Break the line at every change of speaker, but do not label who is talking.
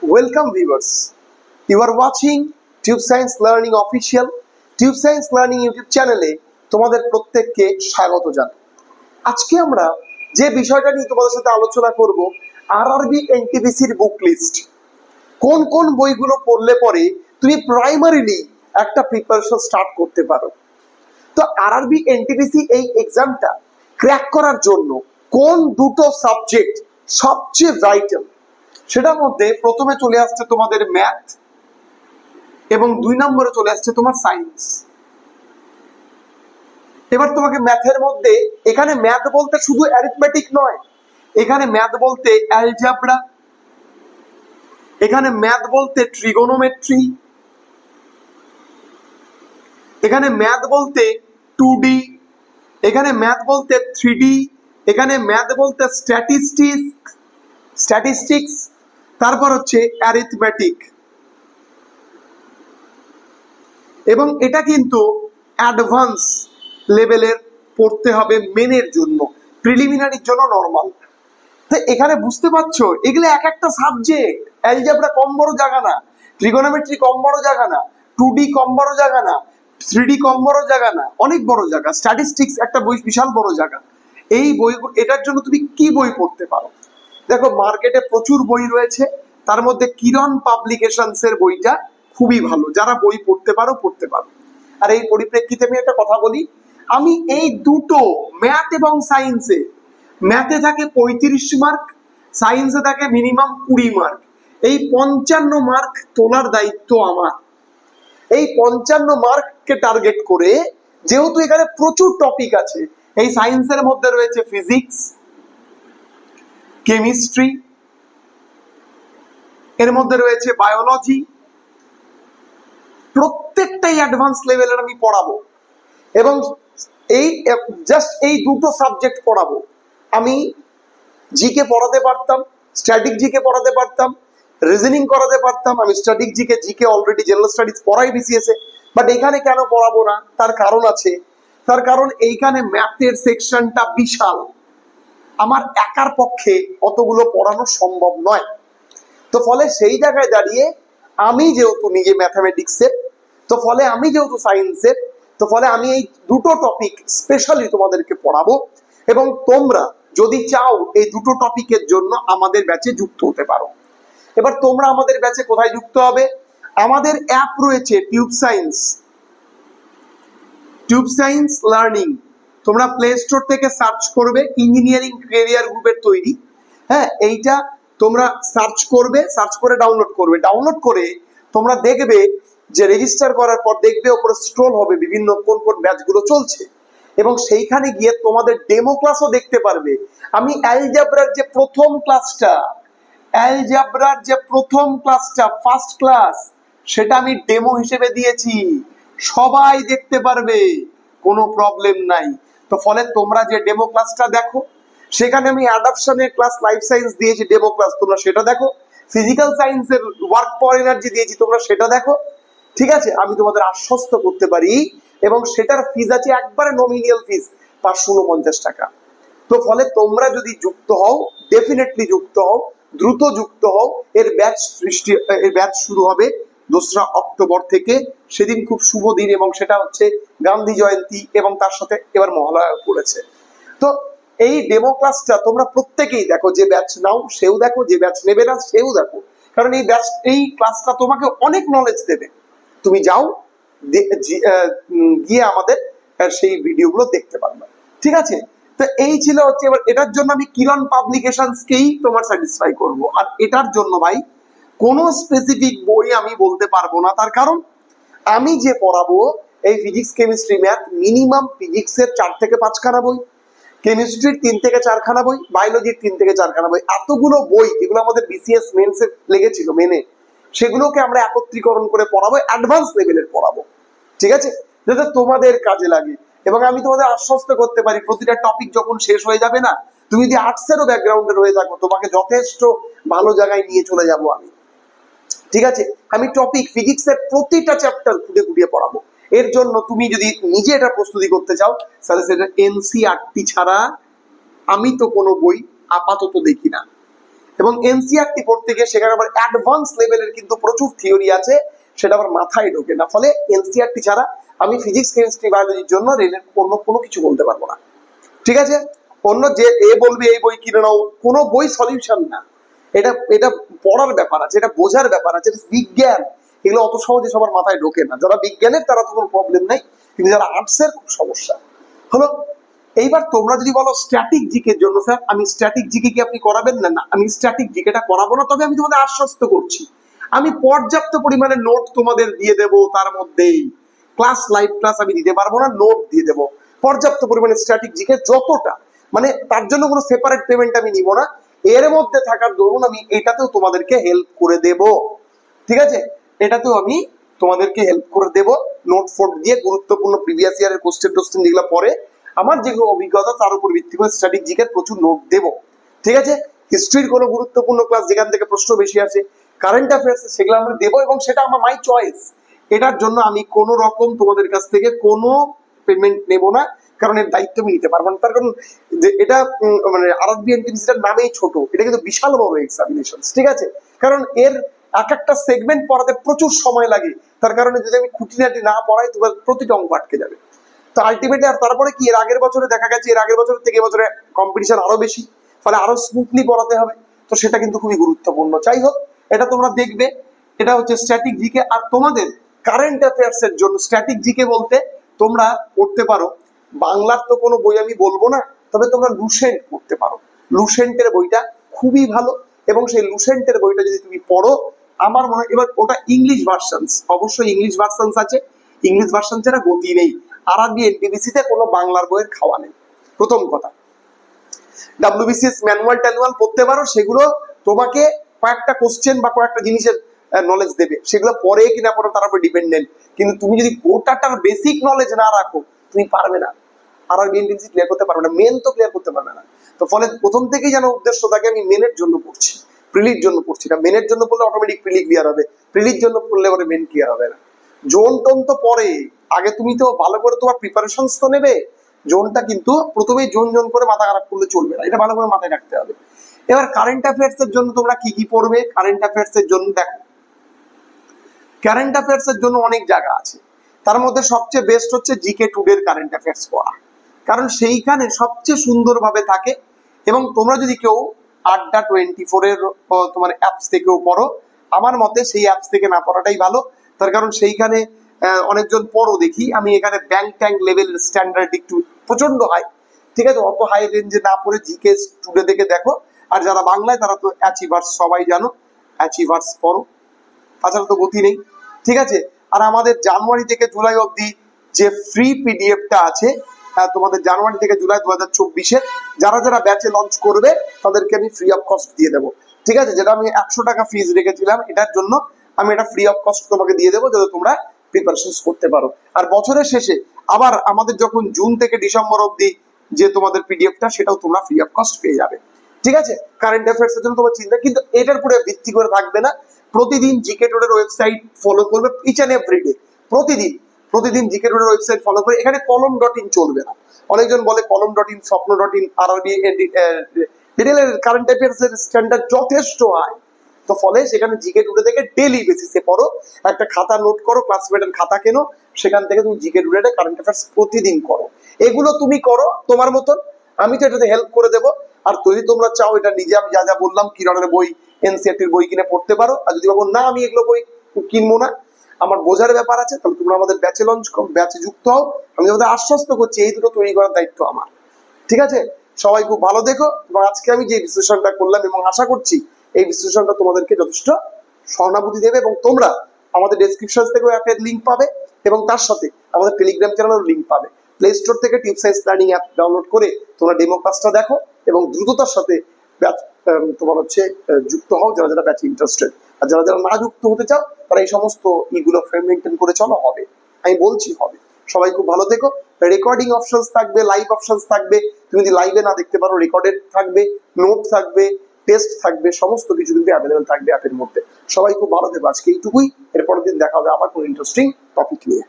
Welcome viewers. You are watching Tube Science Learning Official. Tube Science Learning YouTube চ্যানেলে তোমাদের প্রত্যেককে স্বাগত জানাই। আজকে আমরা যে বিষয়টা নিয়ে তোমাদের সাথে আলোচনা করব, আরআরবি এনটিপিসির বুক লিস্ট। কোন কোন বইগুলো পড়লে পরে তুমি প্রাইমারিলি একটা প্রিপারেশন স্টার্ট করতে পারো। তো আরআরবি এনটিপিসি এই এক্সামটা ক্র্যাক করার জন্য কোন দুটো সাবজেক্ট সবচেয়ে ভাইটাল, সেটার মধ্যে প্রথমে চলে আসছে তোমাদের ম্যাথ এবং 2 নম্বরে চলে আসছে তোমার সায়েন্স। এবার তোমাকে ম্যাথের মধ্যে, এখানে ম্যাথ বলতে শুধু অ্যারিথমেটিক নয়, এখানে ম্যাথ বলতে অ্যালজেব্রা, এখানে ম্যাথ বলতে ট্রিগোনোমেট্রি, এখানে ম্যাথ বলতে 2D, এখানে ম্যাথ বলতে 3D, এখানে ম্যাথ বলতে স্ট্যাটিস্টিক্স, তারপর হচ্ছে অ্যারিথমেটিক। এবং এটা কিন্তু অ্যাডভান্স লেভেলের পড়তে হবে মেনের জন্য, প্রিলিমিনারির জন্য নরমাল। তো এখানে বুঝতে পারছো এগুলো এক একটা সাবজেক্ট। অ্যালজেব্রা কম বড় জায়গা না, ট্রিগোনোমেট্রি কম বড় জায়গা না, 2D কম বড় জায়গা না, 3D কম বড় জায়গা না, অনেক বড় জায়গা। স্ট্যাটিস্টিক্স একটা বই, বিশাল বড় জায়গা। এই বই, এটার জন্য তুমি কি বই পড়তে পারো? দেখো মার্কেটে প্রচুর বই রয়েছে, তার মধ্যে কিরণ পাবলিকেশনস এর বইটা খুবই ভালো। যারা বই পড়তে পারো। আর এই পরিপ্রেক্ষিতে আমি একটা কথা বলি, আমি এই দুটো ম্যাথ এবং সায়েন্সে, ম্যাথে থাকে 35 মার্ক, সায়েন্সে থাকে মিনিমাম 20 মার্ক, এই 55 মার্ক তোলার দায়িত্ব আমার। এই 55 মার্ককে টার্গেট করে, যেহেতু এখানে প্রচুর টপিক আছে, এই সায়েন্সের মধ্যে রয়েছে ফিজিক্স, কেমিস্ট্রি, এর মধ্যে রয়েছে বায়োলজি, প্রত্যেকটাই অ্যাডভান্স লেভেলের আমি পড়াবো। এবং এই জাস্ট এই দুটো সাবজেক্ট পড়াবো। আমি জিকে পড়াতে পারতাম, স্ট্যাটিক জিকে পড়াতে পারতাম, রিজনিং করাতে পারতাম। আমি static GK already general studies পড়াই বিসিএস এ, বাট এখানে কেন পড়াবো না? তার কারণ আছে। তার কারণ এইখানে ম্যাথের সেকশনটা বিশাল, আমার একার পক্ষে অতগুলো পড়ানো সম্ভব নয়। তো ফলে সেই জায়গায় দাঁড়িয়ে আমি যেহেতু নিজে ম্যাথামেটিক্সের, তো ফলে আমি যেহেতু সায়েন্সের, তো ফলে আমি এই দুটো টপিক স্পেশালি তোমাদেরকে পড়াবো। এবং তোমরা যদি চাও এই দুটো টপিকের জন্য আমাদের ব্যাচে যুক্ত হতে পারো। এবার তোমরা আমাদের ব্যাচে কোথায় যুক্ত হবে? আমাদের অ্যাপ রয়েছে টিউব সায়েন্স লার্নিং। তোমরা প্লে স্টোর থেকে সার্চ করবে, ইঞ্জিনিয়ারিং ক্যারিয়ার গ্রুপের তৈরি। হ্যাঁ, এইটা তোমরা সার্চ করে ডাউনলোড করে তোমরা দেখবে যে রেজিস্টার করার পর দেখবে ওপরে স্ক্রল হবে বিভিন্ন কোন কোন ব্যাচগুলো চলছে, এবং সেইখানে গিয়ে তোমাদের ডেমো ক্লাসও দেখতে পারবে। আমি অ্যালজেব্রার যে প্রথম ক্লাসটা ফার্স্ট ক্লাস, সেটা আমি ডেমো হিসেবে দিয়েছি, সবাই দেখতে পারবে, কোনো প্রবলেম নাই। তো ফলে তোমরা যে ডেমো ক্লাসটা দেখো, সেখানে আমি অ্যাডাপশনের ক্লাস, লাইফ সায়েন্স দিয়েছি ডেমো ক্লাস, তোমরা সেটা দেখো। ফিজিক্যাল সায়েন্সের ওয়ার্ক ফর এনার্জি দিয়েছি, তোমরা সেটা দেখো। ঠিক আছে, আমি তোমাদের আশ্বস্ত করতে পারি। এবং সেটার ফিজ আছে একবারে নমিনিয়াল ফিজ 549 টাকা। তো ফলে তোমরা যদি যুক্ত হও, ডেফিনেটলি যুক্ত হও, দ্রুত যুক্ত হও। এর ব্যাচ শুরু হবে 2রা অক্টোবর থেকে। সেদিন খুব শুভ দিন, এবং সেটা হচ্ছে গান্ধী জয়ন্তী, এবং তার সাথে এবার মহালয়া পড়েছে। তো এই ডেমো ক্লাসটা তোমরা প্রত্যেকেই দেখো, যে ব্যাচ নাও সেও দেখো, যে ব্যাচ নেবে না সেও দেখো। কারণ এই ক্লাসটা তোমাকে অনেক নলেজ দেবে। তুমি যাও, গিয়ে আমাদের সেই ভিডিওগুলো দেখতে পারবে। ঠিক আছে, তো এই ছিল হচ্ছে। এবার এটার জন্য আমি কিরণ পাবলিকেশনসকেই তোমার স্যাটিসফাই করব। আর এটার জন্য ভাই কোনো স্পেসিফিক বই আমি বলতে পারবো না। তার কারণ আমি যে পড়াবো, এই ফিজিক্স, কেমিস্ট্রি, ম্যাথ, মিনিমাম ফিজিক্সের 4 থেকে 5 খানা বই, কেমিস্ট্রির 3 থেকে 4 খানা বই, বায়োলজির 3 থেকে 4 খানা বই, এতগুলো বই যেগুলো আমাদের বিসিএস মেন্সে লেগেছিল মেনে, সেগুলোকে আমরা একত্রীকরণ করে পড়াবো, অ্যাডভান্স লেভেলের পড়াবো। ঠিক আছে, যাতে তোমাদের কাজে লাগে। এবং আমি তোমাদের আশ্বস্ত করতে পারি, প্রতিটা টপিক যখন শেষ হয়ে যাবে না, তুমি যদি আর্টসেরও ব্যাকগ্রাউন্ডে রয়ে থাকো, তোমাকে যথেষ্ট ভালো জায়গায় নিয়ে চলে যাব আমি। ঠিক আছে, আমি টপিক ফিজিক্সের প্রতিটা চ্যাপ্টার খুঁটিয়ে পড়াবো। এর জন্য তুমি যদি নিজে এটা প্রস্তুতি করতে চাও, তাহলে সেটা এনসিইআরটি ছাড়া আমি তো কোনো বই আপাতত দেখি না। এবং এনসিইআরটি পড়তে গিয়ে সেখানে আবার অ্যাডভান্স লেভেলের কিন্তু প্রচুর থিওরি আছে, সেটা আবার মাথায় ঢোকে না। ফলে এনসিইআরটি ছাড়া আমি ফিজিক্স কেমিস্ট্রি বায়োলজির জন্য রেলের অন্য কোনো কিছু বলতে পারবো না, ঠিক আছে? অন্য যে বলবে এই বই কিনে নাও, কোনো বই সলিউশন না। এটা এটা পড়ার ব্যাপার আছে, এটা বোঝার ব্যাপার আছে, বিজ্ঞান। এগুলো অত সহজে সবার মাথায় ঢোকে না। যারা বিজ্ঞানের তারা তো কোনো প্রবলেম নাই, কিন্তু যারা আর্টসের খুব সমস্যা হলো। এইবার তোমরা যদি বলো স্ট্যাটিক জিকের জন্য স্যার আমি স্ট্যাটিক জিকে কি আপনি করাবেন না, না আমি স্ট্যাটিক জিকেটা করাবো না, তবে আমি তোমাদের আশ্বস্ত করছি আমি পর্যাপ্ত পরিমাণে নোট তোমাদের দিয়ে দেবো। তার মধ্যেই ক্লাস লাইভ ক্লাস আমি দিতে পারবো না, নোট দিয়ে দেবো পর্যাপ্ত পরিমাণে স্ট্যাটিক জিকে যতটা, মানে তার জন্য কোনো সেপারেট পেমেন্ট আমি নিব না। এর মধ্যে থাকার দরুন আমি এটাতেও তোমাদেরকে হেল্প করে দেব, ঠিক আছে? এটাতেও আমি তোমাদেরকে হেল্প করে দেব নোট ফোট দিয়ে, গুরুত্বপূর্ণ প্রিভিয়াস ইয়ারের কোশ্চেন টোশ্চেন যেগুলো পরে আমার যেগুলো অভিজ্ঞতা তার উপর ভিত্তি করে স্ট্যাটিক জিকের প্রচুর নোট দেব, ঠিক আছে? হিস্ট্রির কোনো গুরুত্বপূর্ণ ক্লাস যেখান থেকে প্রশ্ন বেশি আসে, কারেন্ট অ্যাফেয়ার্স সেগুলো আমরা দেবো, এবং সেটা আমার মাই চয়েস। এটার জন্য আমি কোনো রকম তোমাদের কাছ থেকে কোনো পেমেন্ট নেব না, কারণ এর দায়িত্ব আমি নিতে পারবো না। তার কারণ যে এটা মানে আরবি এনটিপিসিটার নামেই ছোট, এটা কিন্তু বিশাল বড় এক্সামিনেশন, ঠিক আছে? কারণ এর এক একটা সেগমেন্ট পড়াতে প্রচুর সময় লাগে, তার কারণে যদি আমি খুঁটিনাটি না পড়াই তোমার প্রতিটা অঙ্ক আটকে যাবে। তো আলটিমেটলি আর তারপরে কি এর আগের বছরে দেখা গেছে এর আগের বছরের থেকে এবছরে কম্পিটিশন আরো বেশি, ফলে আরো স্মুথলি পড়াতে হবে, তো সেটা কিন্তু খুবই গুরুত্বপূর্ণ। যাই হোক, এটা তোমরা দেখবে, এটা হচ্ছে স্ট্যাটিক জিকে। আর তোমাদের কারেন্ট অ্যাফেয়ার্স এর জন্য স্ট্যাটিক জিকে বলতে তোমরা পড়তে পারো, বাংলার তো কোনো বই আমি বলবো না, তবে তোমরা লুসেন্ট পড়তে পারো। লুসেন্টের বইটা খুবই ভালো, এবং সেই লুসেন্টের বইটা যদি তুমি পড়ো, আমার মনে হয় এবার ওটা ইংলিশ ভার্সন, অবশ্যই ইংলিশ ভার্সন আছে, ইংলিশ ভার্সন ছাড়া গতি নেই। আরবি এনটিপিসিতে কোনো বাংলার বইয়ের খাওয়া নেই, প্রথম কথা। ডাব্লিউবিসিএস ম্যানুয়াল ট্যানুয়াল পড়তে পারো, সেগুলো তোমাকে কয়েকটা কোশ্চেন বা কয়েকটা জিনিসের নলেজ দেবে, সেগুলো পরে কিনা পড়ো তার উপর ডিপেন্ডেন্ট। কিন্তু তুমি যদি গোটাটার বেসিক নলেজ না রাখো তুমি পারবে না, আরবি এনটিপিসি ক্লিয়ার করতে পারবে না, মেন তো ক্লিয়ার করতে পারবে না। তো ফলে প্রথম থেকেই যেন উদ্দেশ্য থাকে আমি মেনের জন্য পড়ছি, প্রিলির জন্য পড়ছি না। মেনের জন্য পড়লে অটোমেটিক প্রিলি ক্লিয়ার হবে, প্রিলির জন্য পড়লে পরে মেন ক্লিয়ার হবে না। জোন টোন তো পরে, আগে তুমি তো ভালো করে তোমার প্রিপারেশন তো নেবে। জোনটা কিন্তু প্রথমেই জোন জোন করে মাথা খারাপ করলে চলবে না, এটা ভালো করে মাথায় রাখতে হবে। এবার কারেন্ট অ্যাফেয়ার্স এর জন্য তোমরা কি কি পড়বে? কারেন্ট অ্যাফেয়ার্স এর জন্য দেখো, কারেন্ট অ্যাফেয়ার্স এর জন্য অনেক জায়গা আছে, তার মধ্যে সবচেয়ে বেস্ট হচ্ছে জিকে টুডের কারেন্ট অ্যাফেয়ার্স পড়া, কারণ সেইখানে সবচেয়ে সুন্দরভাবে থাকে। এবং তোমরা যদি কেউ আড্ডা 24 এর তোমার অ্যাপস থেকেও পড়ো, আমার মতে সেই অ্যাপস থেকে না পড়াটাই ভালো। তার কারণ সেইখানে অনেকজন পড়ো দেখি আমি, এখানে ব্যাংক ট্যাঙ্ক লেভেলের স্ট্যান্ডার্ড একটু প্রচন্ড হাই, ঠিক আছে? অত হাই রেঞ্জে না পড়ে জিকে টুডে থেকে দেখো। আর যারা বাংলায় তারা তো অ্যাচিভার্স সবাই জানো, অ্যাচিভার্স পড়ো, তাছাড়া তো গতি নেই, ঠিক আছে? আর আমাদের জানুয়ারি থেকে জুলাই অবধি যে ফ্রি পিডিএফটা আছে, তোমাদের জানুয়ারি থেকে জুলাই 2024-এর যারা যারা ব্যাচে লঞ্চ করবে তাদেরকে আমি ফ্রি অফ কস্ট দিয়ে দেবো, ঠিক আছে? যেটা আমি 100 টাকা ফিজ রেখেছিলাম, এটার জন্য আমি এটা ফ্রি অফ কস্ট তোমাকে দিয়ে দেবো, যাতে তোমরা প্রিপারেশন করতে পারো। আর বছরের শেষে আবার আমাদের যখন জুন থেকে ডিসেম্বর অবধি যে তোমাদের পিডিএফটা, সেটাও তোমরা ফ্রি অফ কস্ট পেয়ে যাবে, ঠিক আছে? কারেন্ট অ্যাফেয়ার্স এর জন্য তোমার চিন্তা, কিন্তু এটার উপরে ভিত্তি করে থাকবে না। প্রতিদিন জিকে টোডের ওয়েবসাইট ফলো করবে, ইচ এন্ড এভরি ডে, প্রতিদিন জিকে টোডের ওয়েবসাইট ফলো করে। এখানে কলম ডট ইন চলবে না, অনেকজন বলে কলম ডট ইন, স্বপ্ন ডট ইন, আরবি ডিটেলের কারেন্ট অ্যাফেয়ার্স এর স্ট্যান্ডার্ড যথেষ্ট হাই। তো ফলে সেখানে জিকে টুডে থেকে ডেলি বেসিসে পড়ো, একটা খাতা নোট করো, ক্লাসমেটের খাতা কেনো, সেখান থেকে তুমি জিকে টুডে কারেন্ট অ্যাফেয়ার্স প্রতিদিন করো। এগুলো তুমি করো তোমার মতন, আমি তো এটাতে হেল্প করে দেবো। আর যদি তোমরা চাও এটা নিজে আমি যা যা বললাম কিরণের বই, এনসিইআরটির বই কিনে পড়তে পারো। আর যদি ভাবো না আমি এগুলো বই কিনবো না, আমার বোঝার ব্যাপার আছে, তাহলে তোমরা আমাদের ব্যাচে ব্যাচে যুক্ত হও। আমি তোমাদের আশ্বস্ত করছি এই দুটো তৈরি করার দায়িত্ব আমার, ঠিক আছে? সবাই খুব ভালো দেখো। এবং আজকে আমি যে বিশ্লেষণটা করলাম, এবং আশা করছি এই বিশ্লেষণটা তোমাদেরকে যথেষ্ট সহানুভূতি দেবে, এবং তোমরা আমাদের ডেসক্রিপশন থেকেও অ্যাপের লিঙ্ক পাবে, এবং তার সাথে আমাদের টেলিগ্রাম চ্যানেলের লিঙ্ক পাবে। প্লে স্টোর থেকে tips science learning app download করে তোমরা ডেমো ক্লাসটা দেখো, এবং দ্রুততার সাথে ব্যাচ তোমার হচ্ছে যুক্ত হও যারা যারা ব্যাচে ইন্টারেস্টেড। আর যারা যারা না যুক্ত হতে চাও তারা এই সমস্ত ইগুলো ফ্রেম মেনটেন করে চলো, হবে, আমি বলছি হবে। সবাই খুব ভালো থেকো। রেকর্ডিং অপশনস থাকবে, লাইভ অপশনস থাকবে, তুমি যদি লাইভে না দেখতে পারো রেকর্ডেড থাকবে, নোট থাকবে, টেস্ট থাকবে, সমস্ত কিছু কিন্তু অ্যাভেলেবেল থাকবে অ্যাপের মধ্যে। সবাই খুব ভালো থেকো, আজকে এইটুকুই। এরপরের দিন দেখা হবে আবার কোনো ইন্টারেস্টিং টপিক নিয়ে।